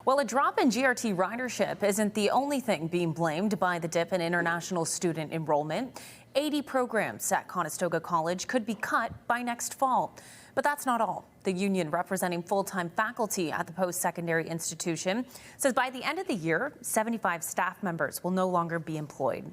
Well, a drop in GRT ridership isn't the only thing being blamed by the dip in international student enrollment. 80 programs at Conestoga College could be cut by next fall. But that's not all. The union representing full-time faculty at the post-secondary institution says by the end of the year, 75 staff members will no longer be employed.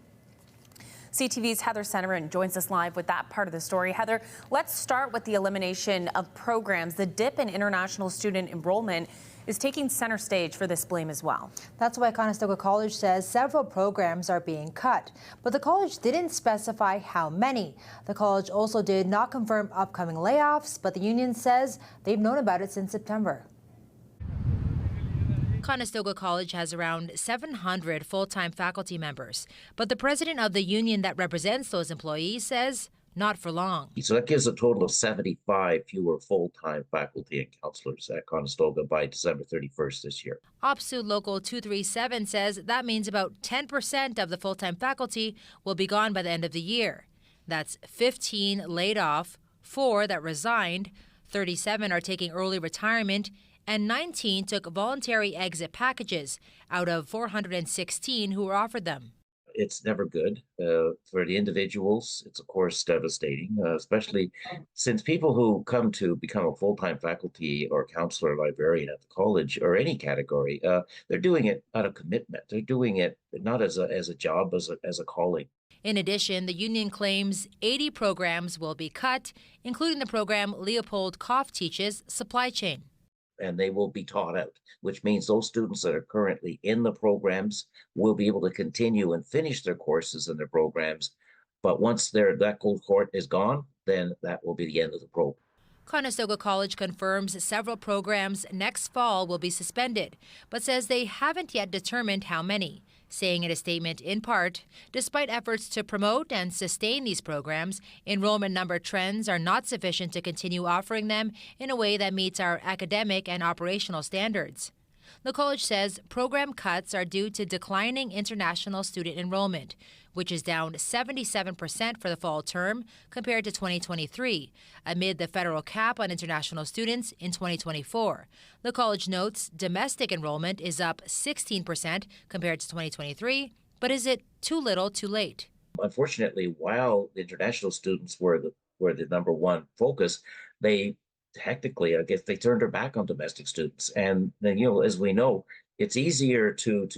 CTV's Heather Senoran joins us live with that part of the story. Heather, let's start with the elimination of programs. The dip in international student enrollment is taking center stage for this blame as well. That's why Conestoga College says several programs are being cut, but the college didn't specify how many. The college also did not confirm upcoming layoffs, but the union says they've known about it since September. Conestoga College has around 700 full-time faculty members, but the president of the union that represents those employees says not for long. So that gives a total of 75 fewer full-time faculty and counselors at Conestoga by December 31st this year. OPSU Local 237 says that means about 10% of the full-time faculty will be gone by the end of the year. That's 15 laid off, 4 that resigned, 37 are taking early retirement, and 19 took voluntary exit packages out of 416 who were offered them. It's never good for the individuals. It's, of course, devastating, especially since people who come to become a full-time faculty or counselor or librarian at the college or any category, they're doing it out of commitment. They're doing it not as a job, as a calling. In addition, the union claims 80 programs will be cut, including the program Leopold Koff teaches, Supply Chain. And they will be taught out, which means those students that are currently in the programs will be able to continue and finish their courses and their programs. But once that cohort is gone, then that will be the end of the program. Conestoga College confirms several programs next fall will be suspended, but says they haven't yet determined how many, saying in a statement in part, despite efforts to promote and sustain these programs, enrollment number trends are not sufficient to continue offering them in a way that meets our academic and operational standards. The college says program cuts are due to declining international student enrollment, which is down 77% for the fall term compared to 2023, amid the federal cap on international students in 2024. The college notes domestic enrollment is up 16% compared to 2023, but is it too little, too late? Unfortunately, while the international students were the number one focus, they technically, I guess, they turned their back on domestic students. And then, as we know, it's easier to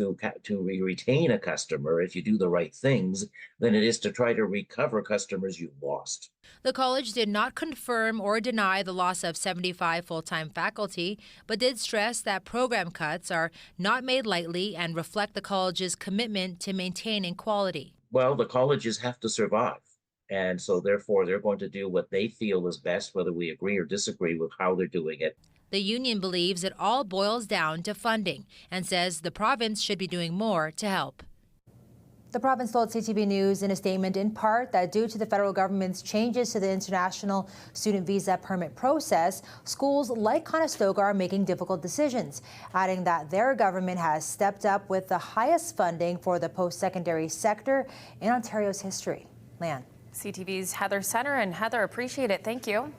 retain a customer if you do the right things than it is to try to recover customers you've lost. The college did not confirm or deny the loss of 75 full-time faculty, but did stress that program cuts are not made lightly and reflect the college's commitment to maintaining quality. Well, the colleges have to survive. And so, therefore, they're going to do what they feel is best, whether we agree or disagree with how they're doing it. The union believes it all boils down to funding and says the province should be doing more to help. The province told CTV News in a statement in part that due to the federal government's changes to the international student visa permit process, schools like Conestoga are making difficult decisions, adding that their government has stepped up with the highest funding for the post-secondary sector in Ontario's history. Leanne. CTV's Heather Senoran. Heather, appreciate it. Thank you.